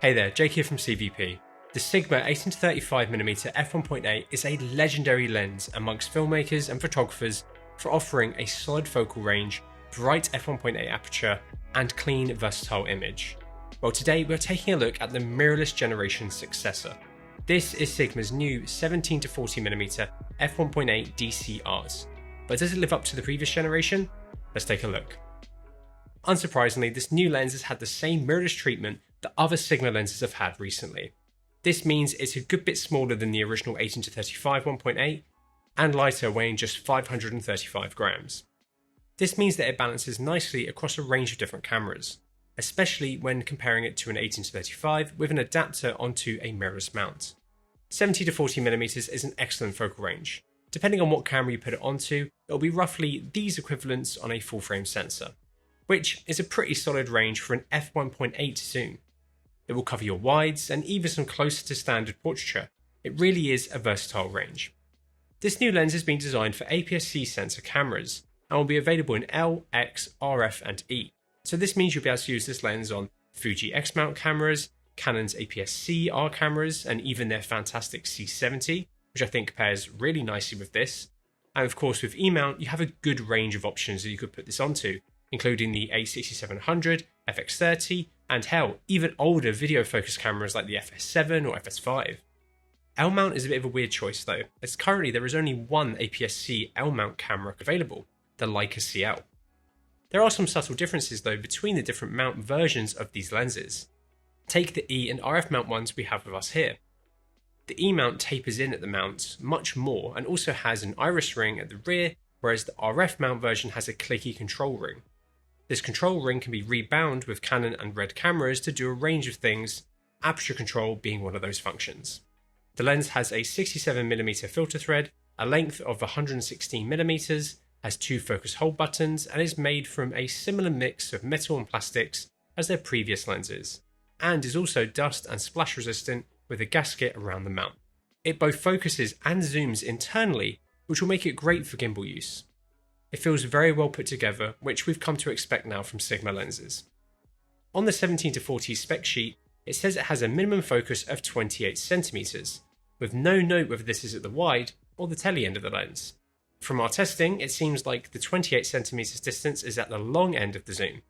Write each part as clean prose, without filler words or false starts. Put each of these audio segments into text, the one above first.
Hey there, Jake here from CVP. The Sigma 18-35mm f1.8 is a legendary lens amongst filmmakers and photographers for offering a solid focal range, bright f1.8 aperture, and clean, versatile image. Well, today we're taking a look at the mirrorless generation successor. This is Sigma's new 17-40mm f1.8 DC Art. But does it live up to the previous generation? Let's take a look. Unsurprisingly, this new lens has had the same mirrorless treatment that other Sigma lenses have had recently. This means it's a good bit smaller than the original 18-35 1.8 and lighter, weighing just 535 grams. This means that it balances nicely across a range of different cameras, especially when comparing it to an 18-35 with an adapter onto a mirrorless mount. 70-40mm is an excellent focal range. Depending on what camera you put it onto, it'll be roughly these equivalents on a full frame sensor, which is a pretty solid range for an f1.8 zoom. It will cover your wides and even some closer to standard portraiture. It really is a versatile range. This new lens has been designed for APS-C sensor cameras and will be available in L, X, RF and E. So this means you'll be able to use this lens on Fuji X-mount cameras, Canon's APS-C R cameras, and even their fantastic C70, which I think pairs really nicely with this. And of course with E-mount, you have a good range of options that you could put this onto, including the A6700, FX30, and hell, even older video focus cameras like the FS7 or FS5. L-mount is a bit of a weird choice though, as currently there is only one APS-C L-mount camera available, the Leica CL. There are some subtle differences though between the different mount versions of these lenses. Take the E and RF mount ones we have with us here. The E mount tapers in at the mount much more and also has an iris ring at the rear, whereas the RF mount version has a clicky control ring. This control ring can be rebound with Canon and Red cameras to do a range of things, aperture control being one of those functions. The lens has a 67mm filter thread, a length of 116mm, has two focus hold buttons, and is made from a similar mix of metal and plastics as their previous lenses, and is also dust and splash resistant with a gasket around the mount. It both focuses and zooms internally, which will make it great for gimbal use. It feels very well put together, which we've come to expect now from Sigma lenses. On the 17-40 spec sheet, it says it has a minimum focus of 28cm, with no note whether this is at the wide or the tele end of the lens. From our testing, it seems like the 28cm distance is at the long end of the zoom.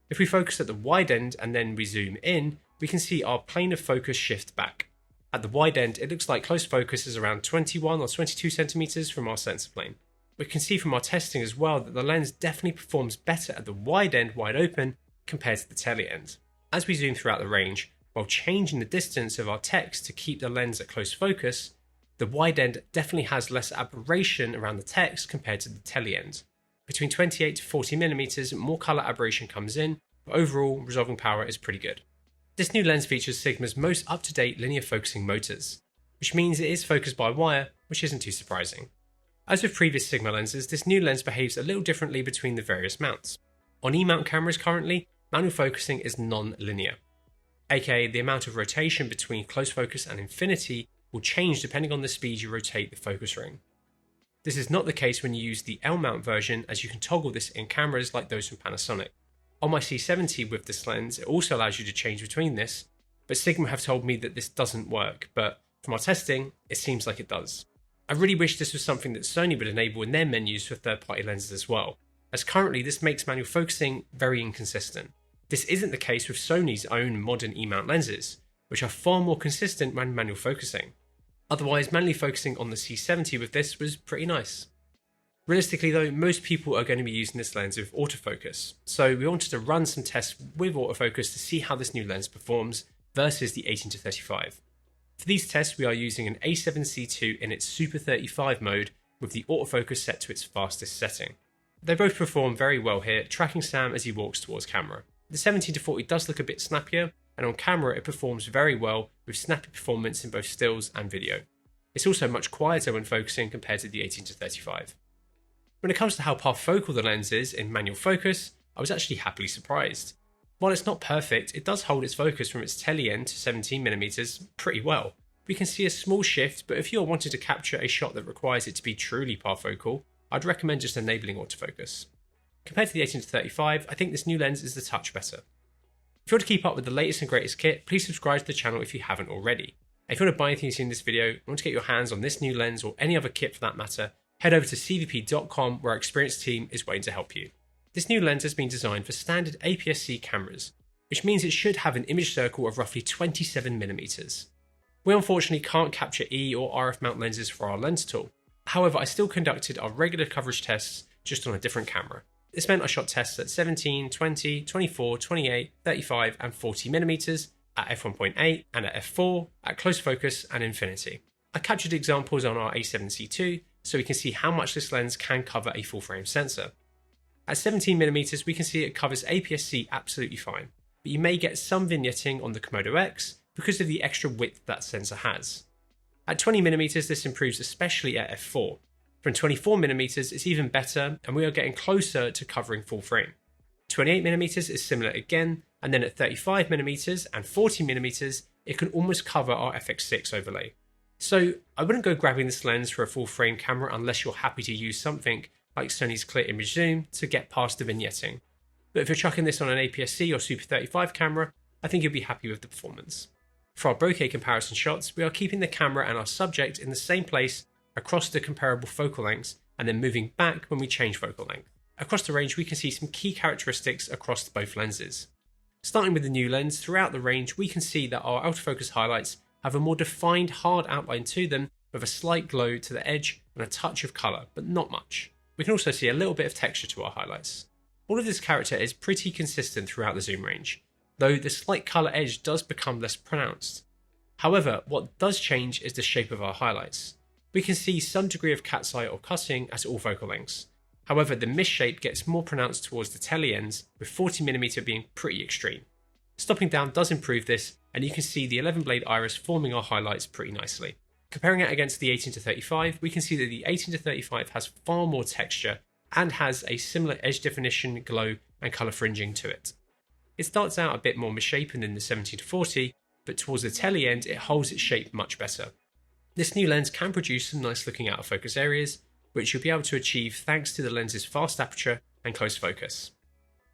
If we focus at the wide end and then we zoom in, we can see our plane of focus shift back. At the wide end, it looks like close focus is around 21 or 22cm from our sensor plane. We can see from our testing as well that the lens definitely performs better at the wide end wide open compared to the tele end. As we zoom throughout the range, while changing the distance of our text to keep the lens at close focus, the wide end definitely has less aberration around the text compared to the tele end. Between 28-40mm, more colour aberration comes in, but overall resolving power is pretty good. This new lens features Sigma's most up-to-date linear focusing motors, which means it is focused by wire, which isn't too surprising. As with previous Sigma lenses, this new lens behaves a little differently between the various mounts. On E-mount cameras currently, manual focusing is non-linear, aka the amount of rotation between close focus and infinity will change depending on the speed you rotate the focus ring. This is not the case when you use the L-mount version, as you can toggle this in cameras like those from Panasonic. On my C70 with this lens, it also allows you to change between this, but Sigma have told me that this doesn't work, but from our testing, it seems like it does. I really wish this was something that Sony would enable in their menus for third-party lenses as well, as currently this makes manual focusing very inconsistent. This isn't the case with Sony's own modern E-mount lenses, which are far more consistent when manual focusing. Otherwise, manually focusing on the C70 with this was pretty nice. Realistically though, most people are going to be using this lens with autofocus, so we wanted to run some tests with autofocus to see how this new lens performs versus the 18-35. For these tests, we are using an A7C II in its Super 35 mode with the autofocus set to its fastest setting. They both perform very well here, tracking Sam as he walks towards camera. The 17-40 does look a bit snappier, and on camera it performs very well with snappy performance in both stills and video. It's also much quieter when focusing compared to the 18-35. When it comes to how parfocal the lens is in manual focus, I was actually happily surprised. While it's not perfect, it does hold its focus from its tele end to 17mm pretty well. We can see a small shift, but if you're wanting to capture a shot that requires it to be truly parfocal, I'd recommend just enabling autofocus. Compared to the 18-35, I think this new lens is a touch better. If you want to keep up with the latest and greatest kit, please subscribe to the channel if you haven't already. If you want to buy anything you see in this video, and want to get your hands on this new lens or any other kit for that matter, head over to cvp.com where our experienced team is waiting to help you. This new lens has been designed for standard APS-C cameras, which means it should have an image circle of roughly 27mm. We unfortunately can't capture E or RF mount lenses for our lens tool. However, I still conducted our regular coverage tests just on a different camera. This meant I shot tests at 17, 20, 24, 28, 35 and 40mm at f1.8 and at f4, at close focus and infinity. I captured examples on our A7C II so we can see how much this lens can cover a full frame sensor. At 17mm we can see it covers APS-C absolutely fine, but you may get some vignetting on the Komodo X because of the extra width that sensor has. At 20mm this improves especially at f4. From 24mm it's even better and we are getting closer to covering full frame. 28mm is similar again, and then at 35mm and 40mm it can almost cover our FX6 overlay. So I wouldn't go grabbing this lens for a full frame camera unless you're happy to use something like Sony's clear image zoom to get past the vignetting. But if you're chucking this on an APS-C or Super 35 camera, I think you'll be happy with the performance. For our bokeh comparison shots, we are keeping the camera and our subject in the same place across the comparable focal lengths and then moving back when we change focal length. Across the range we can see some key characteristics across both lenses. Starting with the new lens, throughout the range we can see that our autofocus highlights have a more defined hard outline to them with a slight glow to the edge and a touch of colour, but not much. We can also see a little bit of texture to our highlights. All of this character is pretty consistent throughout the zoom range, though the slight colour edge does become less pronounced. However, what does change is the shape of our highlights. We can see some degree of cat's eye or cutting at all focal lengths. However, the misshape gets more pronounced towards the telly ends, with 40mm being pretty extreme. Stopping down does improve this, and you can see the 11 blade iris forming our highlights pretty nicely. Comparing it against the 18-35, we can see that the 18-35 has far more texture and has a similar edge definition, glow and colour fringing to it. It starts out a bit more misshapen than the 17-40, but towards the telly end it holds its shape much better. This new lens can produce some nice looking out of focus areas, which you'll be able to achieve thanks to the lens's fast aperture and close focus.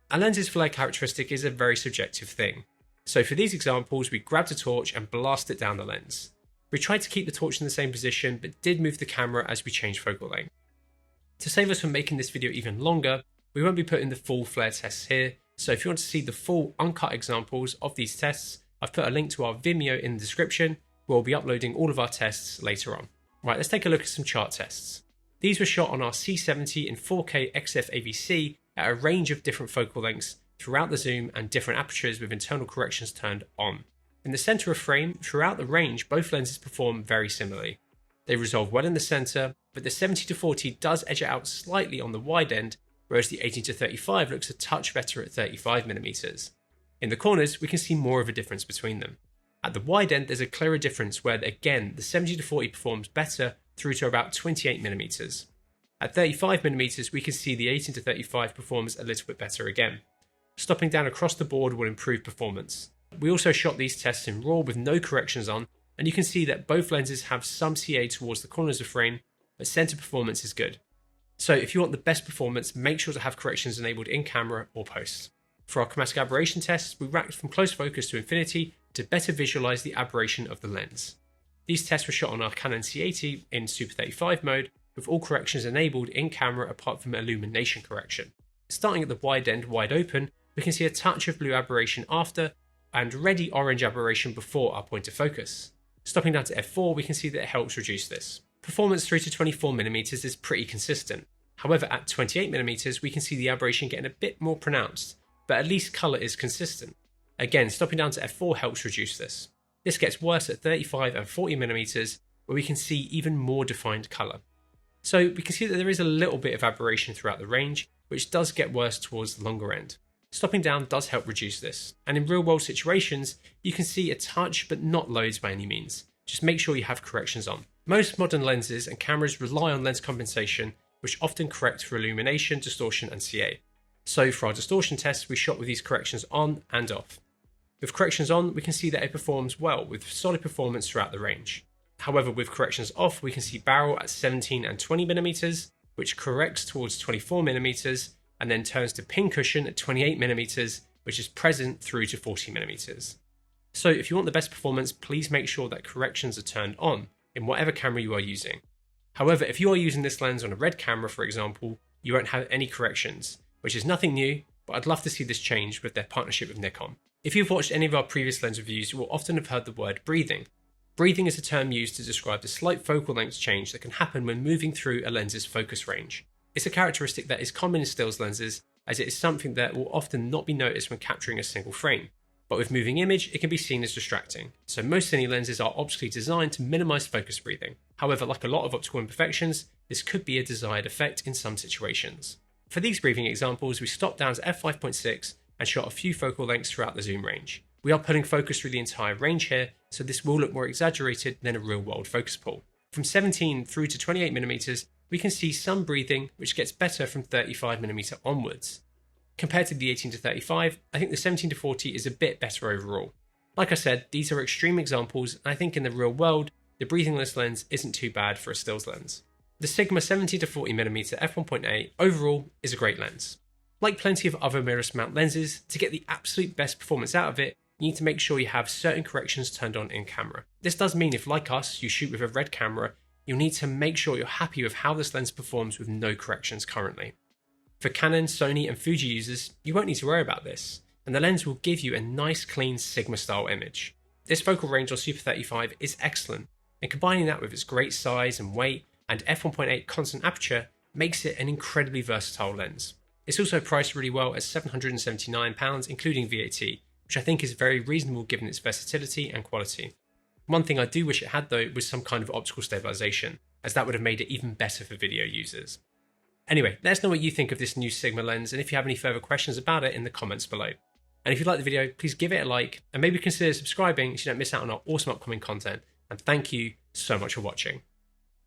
A lens's flare characteristic is a very subjective thing, so for these examples we grabbed a torch and blasted it down the lens. We tried to keep the torch in the same position but did move the camera as we changed focal length. To save us from making this video even longer, we won't be putting the full flare tests here, so if you want to see the full uncut examples of these tests, I've put a link to our Vimeo in the description where we'll be uploading all of our tests later on. Right, let's take a look at some chart tests. These were shot on our C70 in 4K XF AVC at a range of different focal lengths throughout the zoom and different apertures with internal corrections turned on. In the centre of frame, throughout the range, both lenses perform very similarly. They resolve well in the centre, but the 70-40 does edge it out slightly on the wide end, whereas the 18-35 looks a touch better at 35mm. In the corners, we can see more of a difference between them. At the wide end, there's a clearer difference where, again, the 70-40 performs better through to about 28mm. At 35mm, we can see the 18-35 performs a little bit better again. Stopping down across the board will improve performance. We also shot these tests in RAW with no corrections on, and you can see that both lenses have some CA towards the corners of frame, but centre performance is good. So if you want the best performance, make sure to have corrections enabled in camera or post. For our chromatic aberration tests, we racked from close focus to infinity to better visualise the aberration of the lens. These tests were shot on our Canon C80 in Super 35 mode, with all corrections enabled in camera apart from illumination correction. Starting at the wide end wide open, we can see a touch of blue aberration after, and reddy orange aberration before our point of focus. Stopping down to f4, we can see that it helps reduce this. Performance through to 24mm is pretty consistent. However, at 28mm we can see the aberration getting a bit more pronounced, but at least colour is consistent. Again, stopping down to f4 helps reduce this. This gets worse at 35 and 40mm, where we can see even more defined colour. So we can see that there is a little bit of aberration throughout the range, which does get worse towards the longer end. Stopping down does help reduce this, and in real world situations, you can see a touch but not loads by any means. Just make sure you have corrections on. Most modern lenses and cameras rely on lens compensation, which often correct for illumination, distortion and CA. So for our distortion tests, we shot with these corrections on and off. With corrections on, we can see that it performs well with solid performance throughout the range. However, with corrections off, we can see barrel at 17 and 20mm, which corrects towards 24mm, and then turns to pincushion at 28mm which is present through to 40mm. So if you want the best performance, please make sure that corrections are turned on in whatever camera you are using. However, if you are using this lens on a red camera, for example, you won't have any corrections, which is nothing new, but I'd love to see this change with their partnership with Nikon. If you've watched any of our previous lens reviews, you will often have heard the word breathing. Breathing is a term used to describe the slight focal length change that can happen when moving through a lens's focus range. It's a characteristic that is common in stills lenses, as it is something that will often not be noticed when capturing a single frame. But with moving image, it can be seen as distracting. So most cine lenses are optically designed to minimize focus breathing. However, like a lot of optical imperfections, this could be a desired effect in some situations. For these breathing examples, we stopped down to f5.6 and shot a few focal lengths throughout the zoom range. We are pulling focus through the entire range here, so this will look more exaggerated than a real-world focus pull. From 17 through to 28mm, we can see some breathing, which gets better from 35mm onwards. Compared to the 18 to 35, I think the 17 to 40 is a bit better overall. Like I said, these are extreme examples, and I think in the real world, the breathingless lens isn't too bad for a stills lens. The Sigma 17 to 40mm f1.8 overall is a great lens. Like plenty of other mirrorless mount lenses, to get the absolute best performance out of it, you need to make sure you have certain corrections turned on in camera. This does mean if, like us, you shoot with a red camera, you'll need to make sure you're happy with how this lens performs with no corrections currently. For Canon, Sony and Fuji users, you won't need to worry about this, and the lens will give you a nice clean Sigma style image. This focal range on Super 35 is excellent, and combining that with its great size and weight and f1.8 constant aperture makes it an incredibly versatile lens. It's also priced really well at £779 including VAT, which I think is very reasonable given its versatility and quality. One thing I do wish it had though was some kind of optical stabilization, as that would have made it even better for video users. Anyway, let us know what you think of this new Sigma lens, and if you have any further questions about it in the comments below. And if you like the video, please give it a like, and maybe consider subscribing so you don't miss out on our awesome upcoming content. And thank you so much for watching.